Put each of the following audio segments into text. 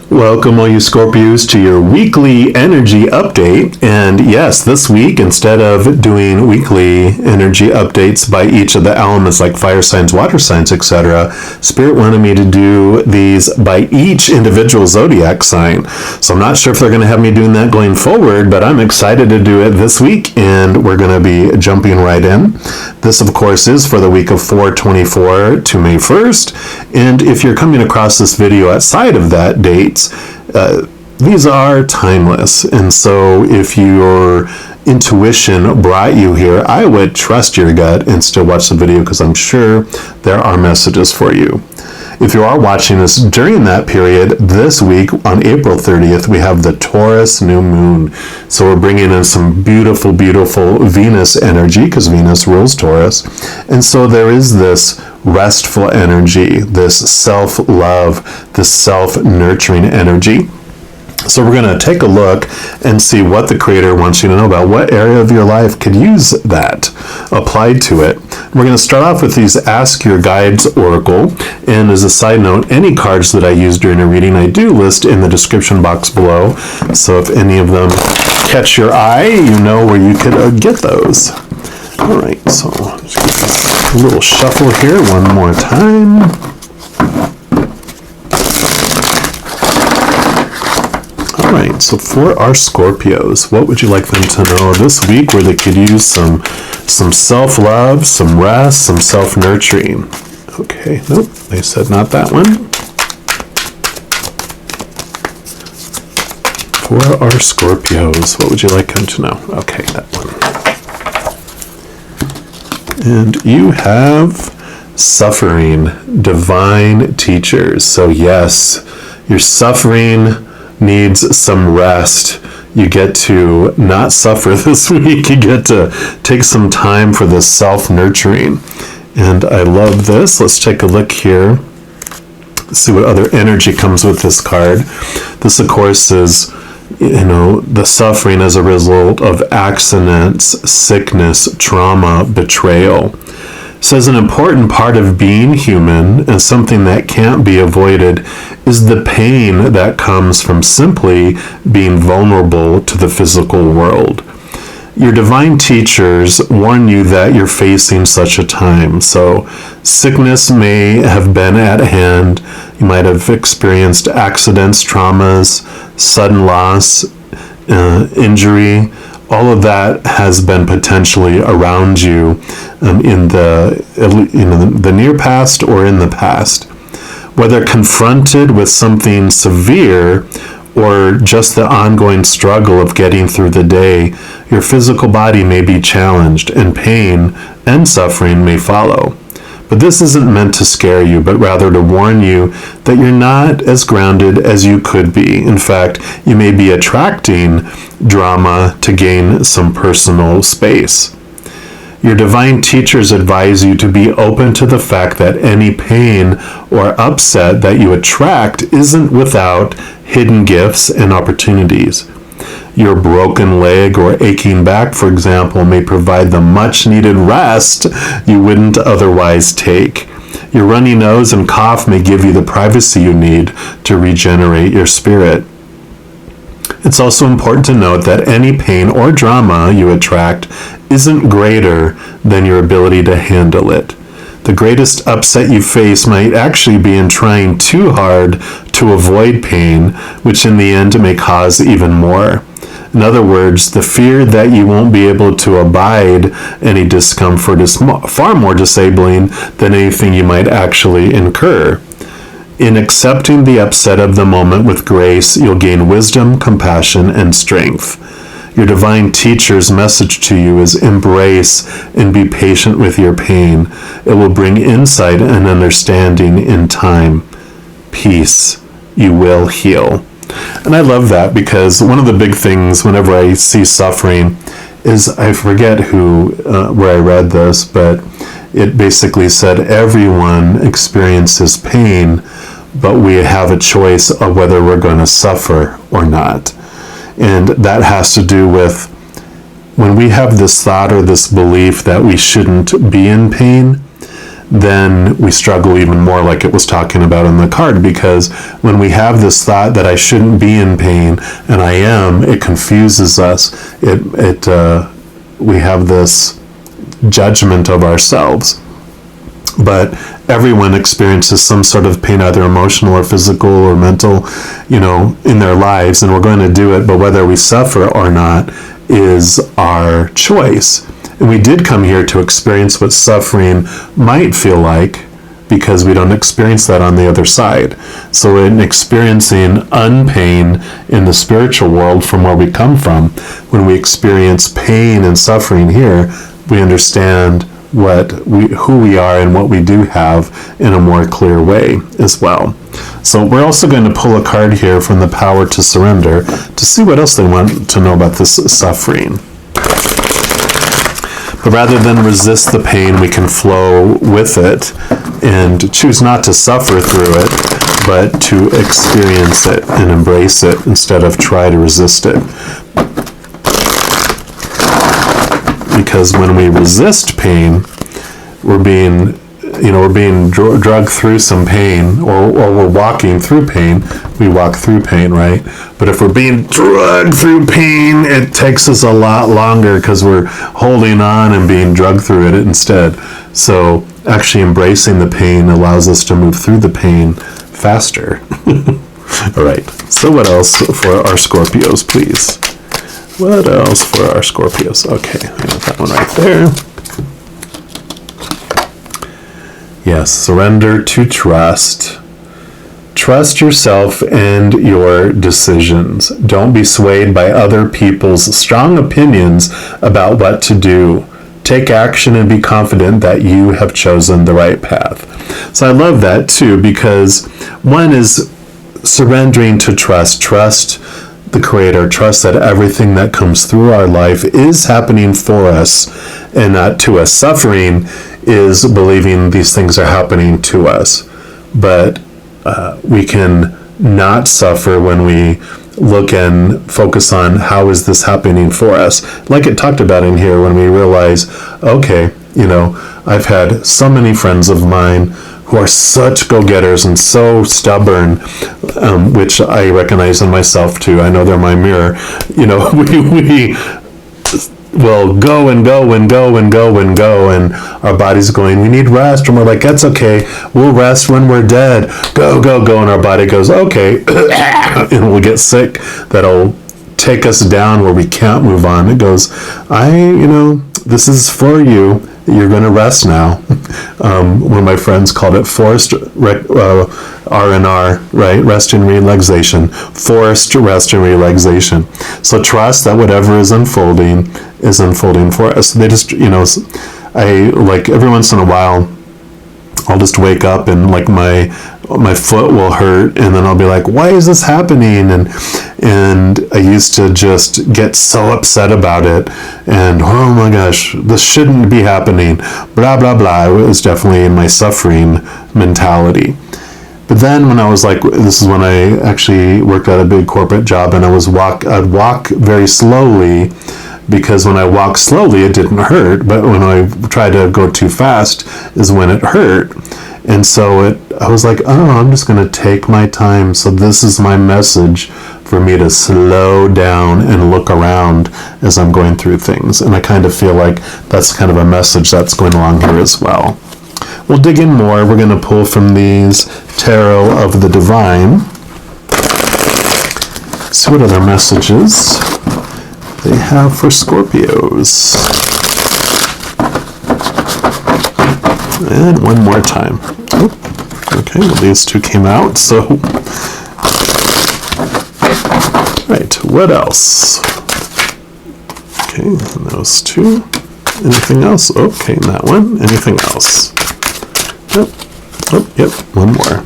Welcome all you Scorpios to your weekly energy update. And yes, this week, instead of doing weekly energy updates by each of the elements like fire signs, water signs, etc., Spirit wanted me to do these by each individual zodiac sign. So I'm not sure if they're going to have me doing that going forward, but I'm excited to do it this week, and we're going to be jumping right in. This, of course, is for the week of 4/24 to May 1st. And if you're coming across this video outside of that date, these are timeless, and so if your intuition brought you here, I would trust your gut and still watch the video, because I'm sure there are messages for you. If you are watching this during that period, this week on April 30th, we have the Taurus new moon. So we're bringing in some beautiful, beautiful Venus energy, because Venus rules Taurus. And so there is this restful energy, this self-love, this self-nurturing energy. So we're going to take a look and see what the Creator wants you to know about. What area of your life could use that applied to it? We're going to start off with these Ask Your Guides Oracle. And as a side note, any cards that I use during a reading, I do list in the description box below. So if any of them catch your eye, you know where you could get those. All right, so just give this a little shuffle here one more time. All right, so for our Scorpios, what would you like them to know this week where they could use some self-love, some rest, some self-nurturing? Okay, nope, they said not that one. For our Scorpios, what would you like them to know? Okay, that one. And you have suffering, divine teachers. So yes, your suffering needs some rest. You get to not suffer this week. You get to take some time for this self-nurturing. And I love this. Let's take a look here. Let's see what other energy comes with this card. This, of course, is, the suffering as a result of accidents, sickness, trauma, betrayal. Says an important part of being human, and something that can't be avoided, is the pain that comes from simply being vulnerable to the physical world. Your divine teachers warn you that you're facing such a time. So sickness may have been at hand. You might have experienced accidents, traumas, sudden loss, injury. All of that has been potentially around you in the near past or in the past. Whether confronted with something severe or just the ongoing struggle of getting through the day, your physical body may be challenged, and pain and suffering may follow. But this isn't meant to scare you, but rather to warn you that you're not as grounded as you could be. In fact, you may be attracting drama to gain some personal space. Your divine teachers advise you to be open to the fact that any pain or upset that you attract isn't without hidden gifts and opportunities. Your broken leg or aching back, for example, may provide the much-needed rest you wouldn't otherwise take. Your runny nose and cough may give you the privacy you need to regenerate your spirit. It's also important to note that any pain or drama you attract isn't greater than your ability to handle it. The greatest upset you face might actually be in trying too hard to avoid pain, which in the end may cause even more. In other words, the fear that you won't be able to abide any discomfort is far more disabling than anything you might actually incur. In accepting the upset of the moment with grace, you'll gain wisdom, compassion, and strength. Your divine teacher's message to you is embrace and be patient with your pain. It will bring insight and understanding in time. Peace. You will heal. And I love that, because one of the big things whenever I see suffering is, I forget where I read this, but it basically said everyone experiences pain, but we have a choice of whether we're going to suffer or not. And that has to do with when we have this thought or this belief that we shouldn't be in pain, then we struggle even more, like it was talking about in the card, because when we have this thought that I shouldn't be in pain and I am, it confuses us. We have this judgment of ourselves. But everyone experiences some sort of pain, either emotional or physical or mental, in their lives, and we're going to do it, but whether we suffer or not is our choice. And we did come here to experience what suffering might feel like, because we don't experience that on the other side. So in experiencing unpain in the spiritual world from where we come from, when we experience pain and suffering here, we understand who we are and what we do have in a more clear way as well. So we're also going to pull a card here from the Power to Surrender to see what else they want to know about this suffering. But rather than resist the pain, we can flow with it and choose not to suffer through it, but to experience it and embrace it instead of try to resist it. Because when we resist pain, we're being drugged through some pain, or we're walking through pain. We walk through pain, right? But if we're being drugged through pain, it takes us a lot longer because we're holding on and being drugged through it instead. So actually embracing the pain allows us to move through the pain faster. All right. So what else for our Scorpios, please? What else for our Scorpios? Okay, I got that one right there. Yes, surrender to trust. Trust yourself and your decisions. Don't be swayed by other people's strong opinions about what to do. Take action and be confident that you have chosen the right path. So I love that too, because one is surrendering to trust. Trust the Creator. Trust that everything that comes through our life is happening for us and not to us. Suffering is believing these things are happening to us. But we can not suffer when we look and focus on how is this happening for us. Like it talked about in here, when we realize, okay, I've had so many friends of mine who are such go-getters and so stubborn, which I recognize in myself too. I know they're my mirror. We will go and go and go and go and go, and our body's going, we need rest, and we're like, that's okay, we'll rest when we're dead. Go, go, go, and our body goes, okay, and we'll get sick. That'll take us down where we can't move on. It goes, this is for you. You're going to rest now. One of my friends called it forced R&R, right? Rest and relaxation. Forced rest and relaxation. So trust that whatever is unfolding for us. They just, I like every once in a while, I'll just wake up and like my foot will hurt, and then I'll be like, why is this happening? And I used to just get so upset about it, and oh my gosh, this shouldn't be happening, blah blah blah. It was definitely in my suffering mentality. But then when I was like, this is when I actually worked at a big corporate job, and I'd walk very slowly, because when I walk slowly it didn't hurt, but when I tried to go too fast is when it hurt. And so I was like, oh, I'm just going to take my time. So this is my message for me to slow down and look around as I'm going through things. And I kind of feel like that's kind of a message that's going along here as well. We'll dig in more. We're going to pull from these Tarot of the Divine. See what other messages they have for Scorpios. And one more time. Okay, well these two came out, so. Right, what else? Okay, and those two. Anything else? Okay, that one. Anything else? Yep. Oh, yep, one more.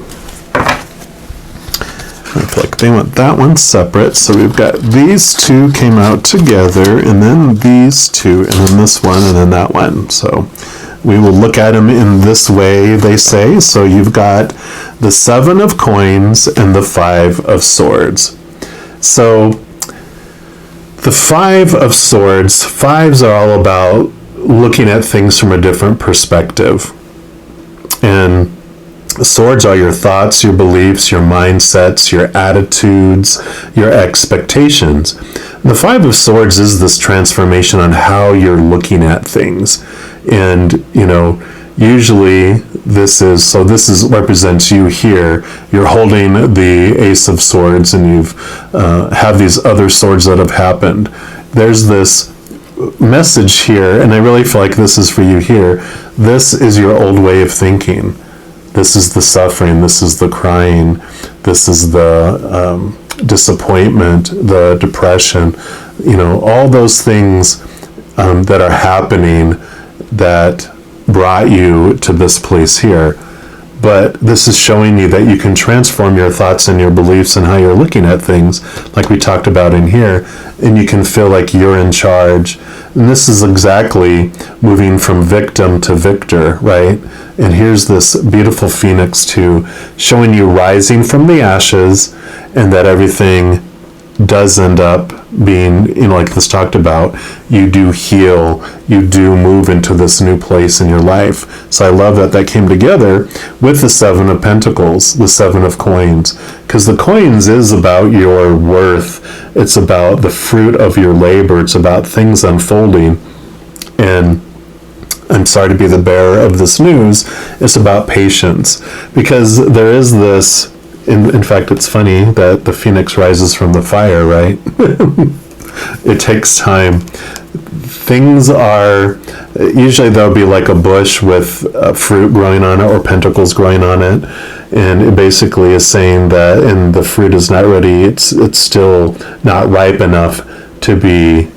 I feel like they want that one separate, so we've got these two came out together, and then these two, and then this one, and then that one. So we will look at them in this way, they say. So you've got the 7 of Coins and the 5 of Swords. So the 5 of Swords, 5s are all about looking at things from a different perspective. And swords are your thoughts, your beliefs, your mindsets, your attitudes, your expectations. The Five of Swords is this transformation on how you're looking at things. And, usually this represents you here. You're holding the Ace of Swords, and you've have these other swords that have happened. There's this message here, and I really feel like this is for you here. This is your old way of thinking. This is the suffering. This is the crying. This is the disappointment, the depression. All those things that are happening that brought you to this place here. But this is showing you that you can transform your thoughts and your beliefs and how you're looking at things, like we talked about in here, and you can feel like you're in charge. And this is exactly moving from victim to victor, right? And here's this beautiful phoenix too, showing you rising from the ashes, and that everything does end up being, like this talked about, you do heal, you do move into this new place in your life. So I love that came together with the Seven of Pentacles, the Seven of Coins, because the coins is about your worth. It's about the fruit of your labor. It's about things unfolding. And I'm sorry to be the bearer of this news. It's about patience, because there is this, in fact, it's funny that the phoenix rises from the fire, right? It takes time. Things are, usually there'll be like a bush with fruit growing on it or pentacles growing on it. And it basically is saying that, and the fruit is not ready. It's still not ripe enough to be,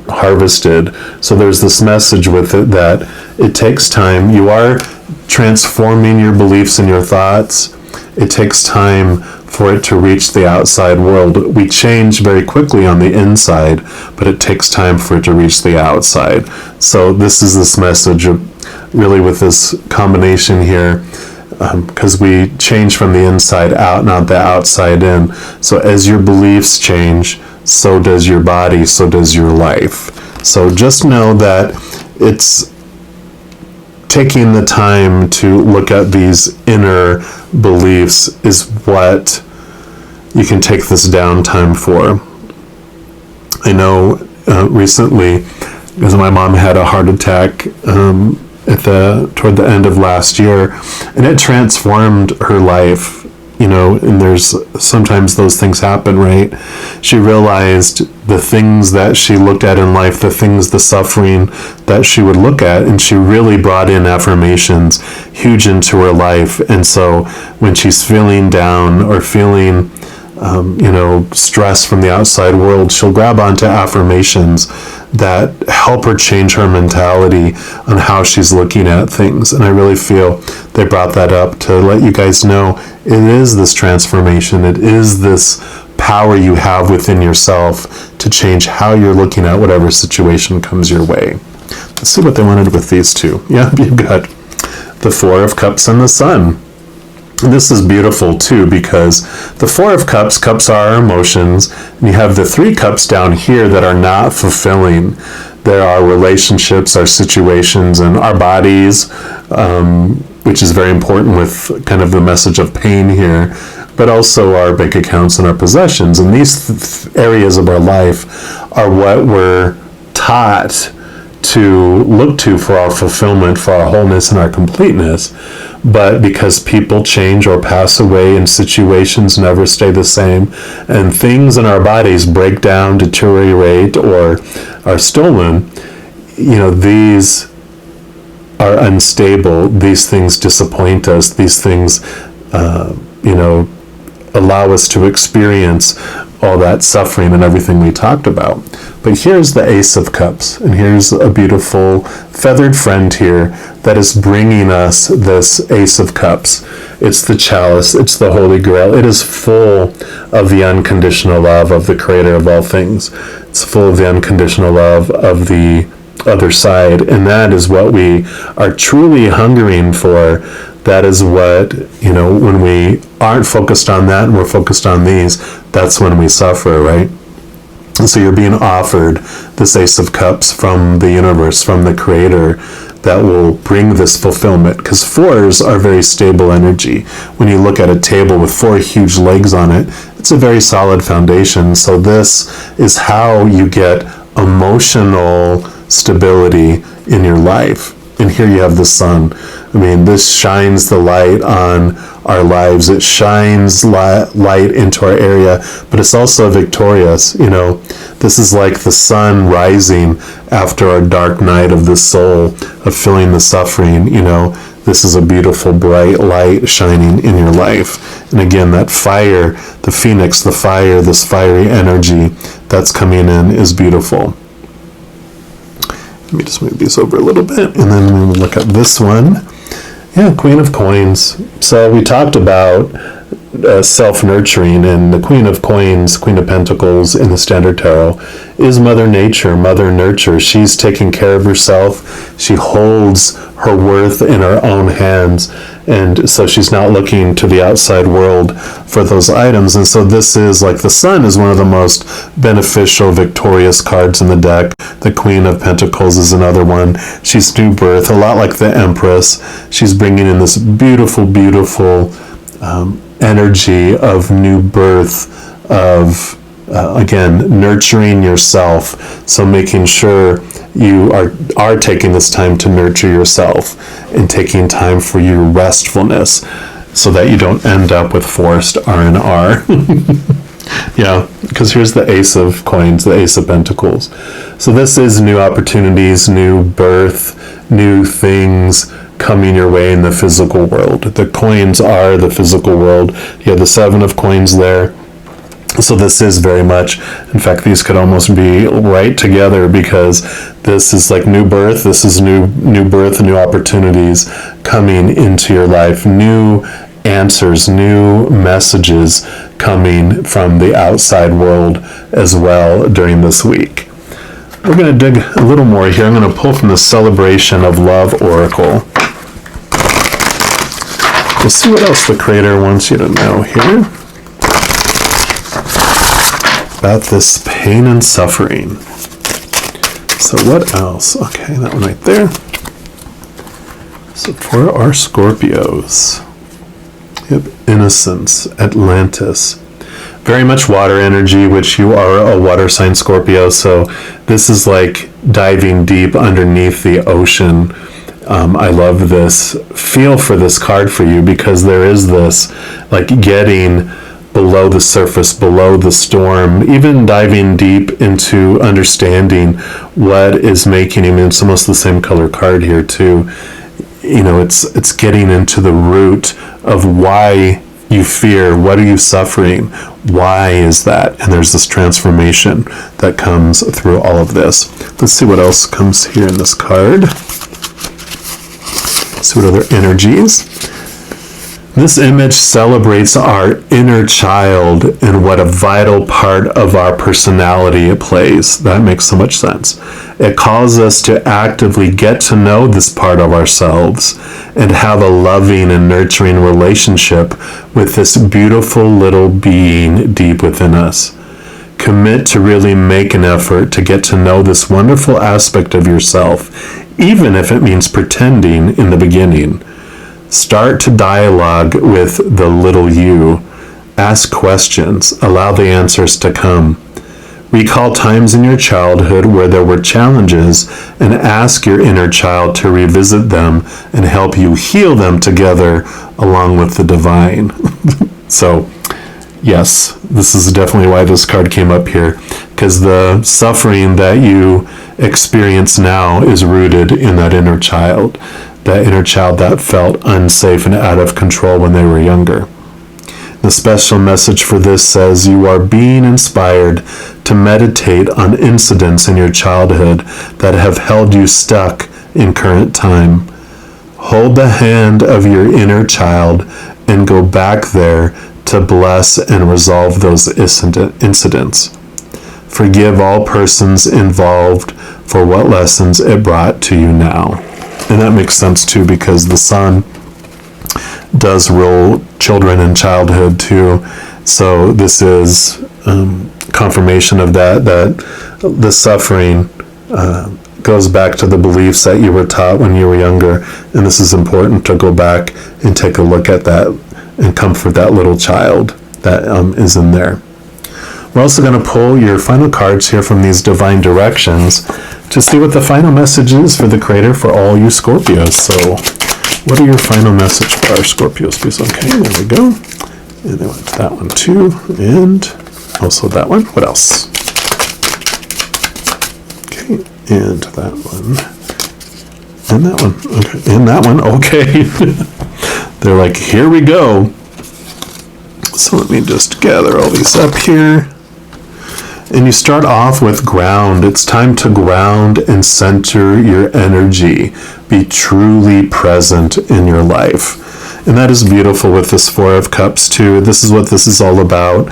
harvested. So there's this message with it that it takes time. You are transforming your beliefs and your thoughts. It takes time for it to reach the outside world. We change very quickly on the inside, but it takes time for it to reach the outside. So this is this message of, really, with this combination here, because we change from the inside out, not the outside in. So as your beliefs change, so does your body, so does your life. So just know that it's taking the time to look at these inner beliefs is what you can take this downtime for. I know recently, because my mom had a heart attack toward the end of last year, and it transformed her life. And there's sometimes those things happen, right? She realized the things that she looked at in life, the suffering that she would look at, and she really brought in affirmations huge into her life. And so when she's feeling down or feeling stress from the outside world, she'll grab onto affirmations that help her change her mentality on how she's looking at things. And I really feel they brought that up to let you guys know it is this transformation. It is this power you have within yourself to change how you're looking at whatever situation comes your way. Let's see what they wanted with these two. Yeah, you've got the Four of Cups and the Sun. This is beautiful too, because the Four of Cups, cups are our emotions, and you have the Three Cups down here that are not fulfilling. There are relationships, our situations, and our bodies, which is very important with kind of the message of pain here, but also our bank accounts and our possessions. And these areas of our life are what we're taught to look to for our fulfillment, for our wholeness and our completeness. But because people change or pass away and situations never stay the same, and things in our bodies break down, deteriorate, or are stolen, these are unstable. These things disappoint us. These things, allow us to experience all that suffering and everything we talked about. But here's the Ace of Cups, and here's a beautiful feathered friend here that is bringing us this Ace of Cups. It's the chalice, it's the Holy Grail. It is full of the unconditional love of the Creator of all things. It's full of the unconditional love of the other side, and that is what we are truly hungering for. That is what, when we aren't focused on that and we're focused on these, that's when we suffer, right? And so you're being offered this Ace of Cups from the universe, from the Creator, that will bring this fulfillment, because fours are very stable energy. When you look at a table with 4 huge legs on it, it's a very solid foundation. So this is how you get emotional stability in your life. And here you have the sun. I mean, this shines the light on our lives. It shines light into our area, but it's also victorious. You know, this is like the sun rising after our dark night of the soul, of feeling the suffering. You know, this is a beautiful, bright light shining in your life. And again, that fire, the phoenix, the fire, this fiery energy that's coming in is beautiful. Let me just move these over a little bit, and then we'll look at this one. Yeah, Queen of Coins. So we talked about self-nurturing, and the Queen of Coins, Queen of Pentacles in the Standard Tarot, is Mother Nature, Mother Nurture. She's taking care of herself. She holds her worth in her own hands, and so she's not looking to the outside world for those items. And so this is like the Sun is one of the most beneficial, victorious cards in the deck. The Queen of Pentacles is another one. She's new birth, a lot like the Empress. She's bringing in this beautiful, beautiful energy of new birth, of again, nurturing yourself. So making sure you are taking this time to nurture yourself and taking time for your restfulness so that you don't end up with forced R&R. Yeah, because here's the Ace of Coins, the Ace of Pentacles. So this is new opportunities, new birth, new things coming your way in the physical world. The coins are the physical world. You have the 7 of Coins there. So this is very much, in fact, these could almost be right together, because this is like new birth. This is new birth, new opportunities coming into your life, new answers, new messages coming from the outside world as well during this week. We're going to dig a little more here. I'm going to pull from the Celebration of Love Oracle. Let's see what else the Creator wants you to know here about this pain and suffering. So what else? Okay, that one right there. So for our Scorpios, yep, Innocence, Atlantis. Very much water energy, which you are a water sign, Scorpio. So this is like diving deep underneath the ocean. I love this feel for this card for you, because there is this like getting below the surface, below the storm, even diving deep into understanding what is making him. It's almost the same color card here too. You know, it's getting into the root of why you fear. What are you suffering? Why is that? And there's this transformation that comes through all of this. Let's see what else comes here in this card. See what other energies. This image celebrates our inner child and what a vital part of our personality it plays. That makes so much sense. It calls us to actively get to know this part of ourselves and have a loving and nurturing relationship with this beautiful little being deep within us. Commit to really make an effort to get to know this wonderful aspect of yourself, even if it means pretending in the beginning. Start to dialogue with the little you. Ask questions. Allow the answers to come. Recall times in your childhood where there were challenges and ask your inner child to revisit them and help you heal them together along with the divine. So, yes, this is definitely why this card came up here, because the suffering that you experience now is rooted in that inner child. That inner child that felt unsafe and out of control when they were younger. The special message for this says you are being inspired to meditate on incidents in your childhood that have held you stuck in current time. Hold the hand of your inner child and go back there to bless and resolve those incidents. Forgive all persons involved for what lessons it brought to you now. And that makes sense too, because the sun does rule children in childhood too. So this is confirmation of that the suffering goes back to the beliefs that you were taught when you were younger. And this is important to go back and take a look at that and comfort that little child that is in there. We're also going to pull your final cards here from these divine directions to see what the final message is for the Creator for all you Scorpios. So what are your final message for our Scorpios, please? Okay, there we go. And then that one too, and also that one. What else? Okay, and that one. And that one. Okay, and that one. Okay. They're like, here we go. So let me just gather all these up here. And you start off with ground. It's time to ground and center your energy. Be truly present in your life. And that is beautiful with this Four of Cups too. This is what this is all about,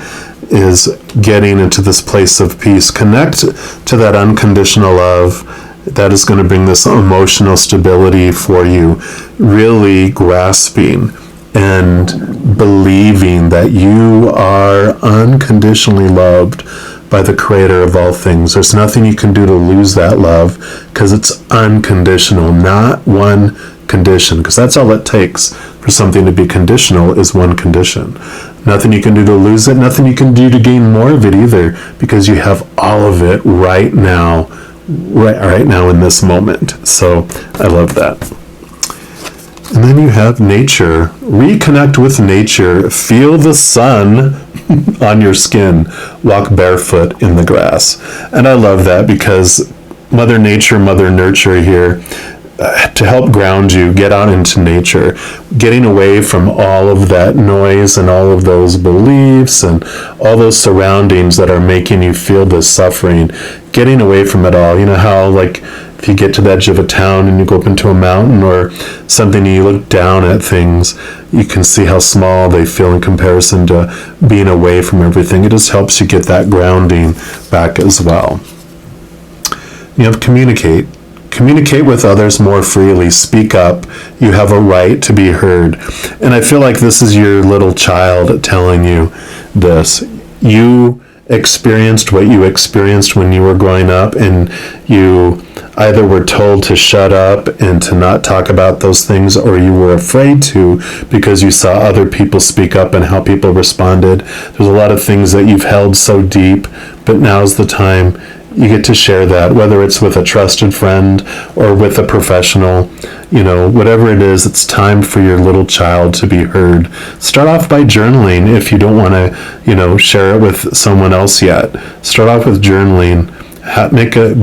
is getting into this place of peace. Connect to that unconditional love. That is going to bring this emotional stability for you. Really grasping and believing that you are unconditionally loved by the Creator of all things. There's nothing you can do to lose that love, because it's unconditional, not one condition, because that's all it takes for something to be conditional is one condition. Nothing you can do to lose it, nothing you can do to gain more of it either, because you have all of it right now in this moment. So I love that. And then you have nature. Reconnect with nature. Feel the sun on your skin. Walk barefoot in the grass. And I love that, because Mother Nature, Mother Nurture here, to help ground you, get out into nature, getting away from all of that noise and all of those beliefs and all those surroundings that are making you feel this suffering, getting away from it all. You know how, like, if you get to the edge of a town and you go up into a mountain or something and you look down at things, you can see how small they feel in comparison to being away from everything. It just helps you get that grounding back as well. You have communicate. Communicate with others more freely. Speak up. You have a right to be heard. And I feel like this is your little child telling you this. You experienced what you experienced when you were growing up, and you either were told to shut up and to not talk about those things, or you were afraid to because you saw other people speak up and how people responded. There's a lot of things that you've held so deep, but now's the time you get to share that, whether it's with a trusted friend or with a professional, whatever it is. It's time for your little child to be heard. Start off by journaling if you don't want to, share it with someone else yet. Start off with journaling.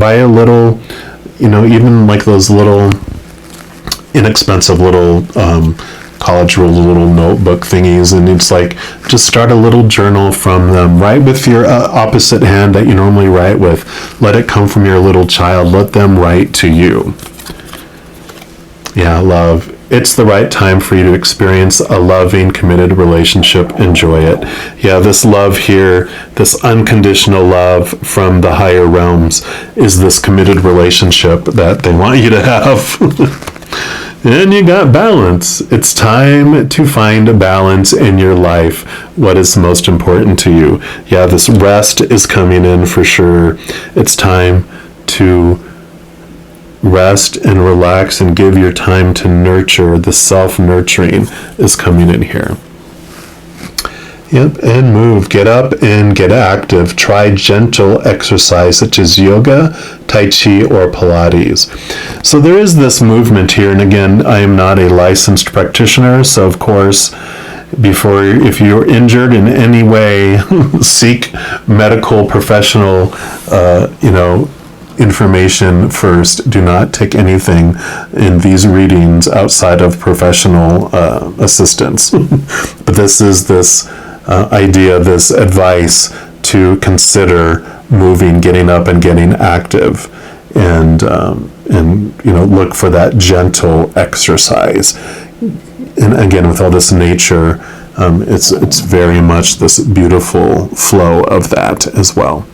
Buy a little, even like those little inexpensive little college rules little notebook thingies, and it's like, just start a little journal from them. Write with your opposite hand that you normally write with. Let it come from your little child. Let them write to you. Yeah, love. It's the right time for you to experience a loving, committed relationship. Enjoy it. Yeah, this love here, this unconditional love from the higher realms, is this committed relationship that they want you to have. And you got balance. It's time to find a balance in your life. What is most important to you? Yeah, this rest is coming in for sure. It's time to rest and relax and give your time to nurture. The self-nurturing is coming in here. Yep, and move. Get up and get active. Try gentle exercise such as yoga, Tai Chi, or Pilates. So there is this movement here, and again, I am not a licensed practitioner, so of course, if you're injured in any way, seek medical professional, information first. Do not take anything in these readings outside of professional assistance. But this is this idea, this advice to consider moving, getting up and getting active, and look for that gentle exercise. And again, with all this nature, it's very much this beautiful flow of that as well.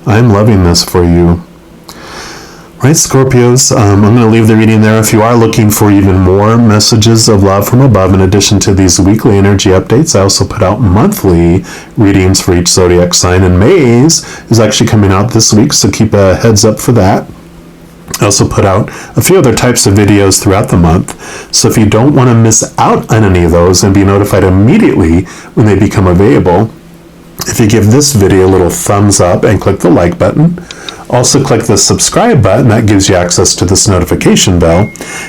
I'm loving this for you. Right, Scorpios, I'm going to leave the reading there. If you are looking for even more messages of love from above, in addition to these weekly energy updates, I also put out monthly readings for each zodiac sign, and May's is actually coming out this week, so keep a heads up for that. I also put out a few other types of videos throughout the month, so if you don't want to miss out on any of those and be notified immediately when they become available, if you give this video a little thumbs up and click the like button, also click the subscribe button, that gives you access to this notification bell.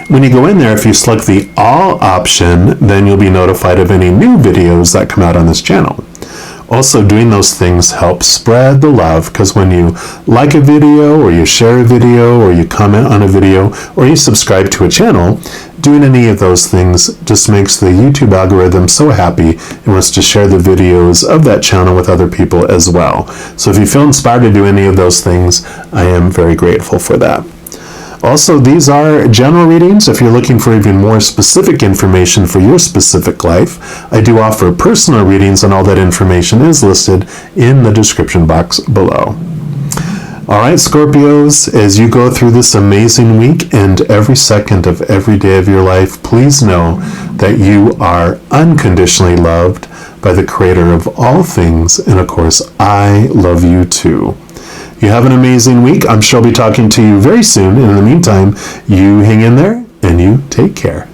When you go in there, if you select the all option, then you'll be notified of any new videos that come out on this channel. Also, doing those things helps spread the love, because when you like a video, or you share a video, or you comment on a video, or you subscribe to a channel, doing any of those things just makes the YouTube algorithm so happy and wants to share the videos of that channel with other people as well. So if you feel inspired to do any of those things, I am very grateful for that. Also, these are general readings. If you're looking for even more specific information for your specific life, I do offer personal readings, and all that information is listed in the description box below. All right, Scorpios, as you go through this amazing week and every second of every day of your life, please know that you are unconditionally loved by the Creator of all things, and of course, I love you too. You have an amazing week. I'm sure I'll be talking to you very soon. And in the meantime, you hang in there and you take care.